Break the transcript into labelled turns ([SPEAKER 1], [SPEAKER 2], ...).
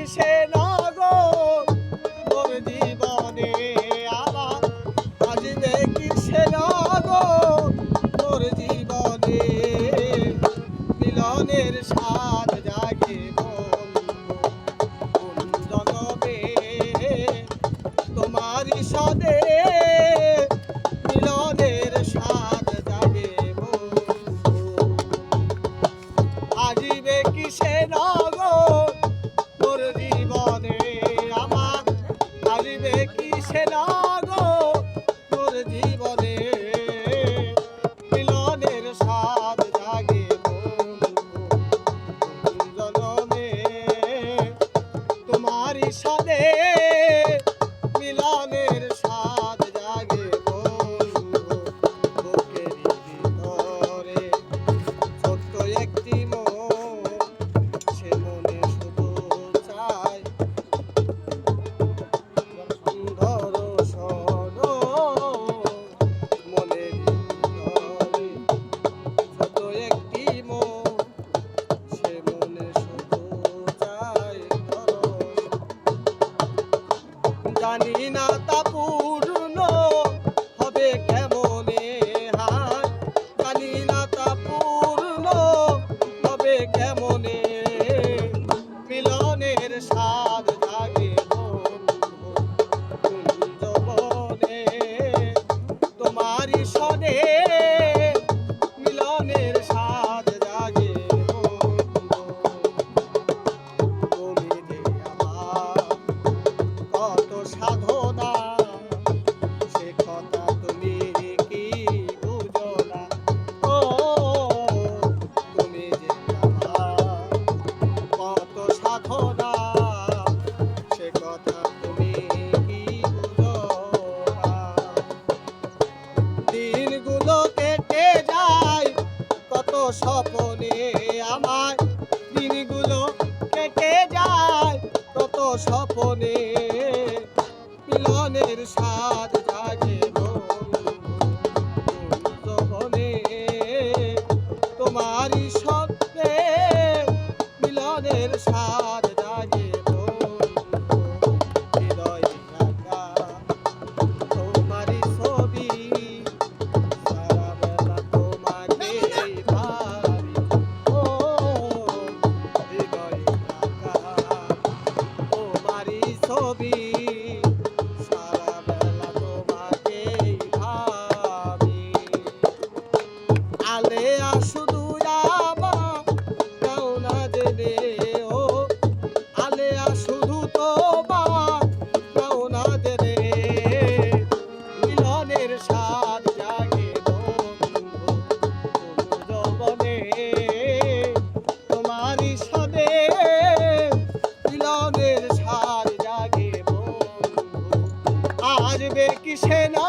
[SPEAKER 1] কিসে নগো মোর জীবনে আমার আসবে কিসে নগো মোর জীবনে মিলনের স্বাদ জাগে কোন জনমে তোমারই সদে মিলনের স্বাদ জাগে আসবে কিসে নগো মোর জীবনে আমার আসবে কিসে নগো মোর জীবনে মিলনের স্বাদ জাগে জনমে তোমারই সাথে মিলনের স্বাদ জাগে বুকের ভিতরে ছোট্ট একটি মন সে মনে শুধু চায় দর্শন মনের ভিতরে ছোট একটি মন সে মনে শুধু চায় জানি না তা পূর্ণ হবে কেমনে হায় জানি না তা পূর্ণ হবে কেমনে মিলনের স্বাদ জাগে কুঞ্জবনে তোমারই সনে মিলনের স্বাদ জাগে তুমি যে আমার কত সাধনা সে কথা তুমি কি বুঝো না ও তুমি যে আমার কত সাধনা সে কথা তুমি কি বুঝো না দিনগুলো কেটে যায় কত স্বপ্নে আমার দিনগুলো কেটে যায় কত স্বপ্নে মিলনের স্বাদ জাগে যৌবনে তোমারই স্বপ্নে মিলনের স্বাদ জাগে হৃদয় ঢাকা তোমারই ছবি সারা বেলা তোমাকে ভাবি ও হৃদয় ঢাকা তোমারই ছবি সারা বেলা তোমাকেই ভাবি আলেয়া শুধু আমার কেউ না জেনে ও আলেয়া শুধু তোমার কেউ না জেনে মিলনের স্বাদ জাগে যৌবনে তোমারই সাথে মিলনের স্বাদ জাগে আসবে কিসে না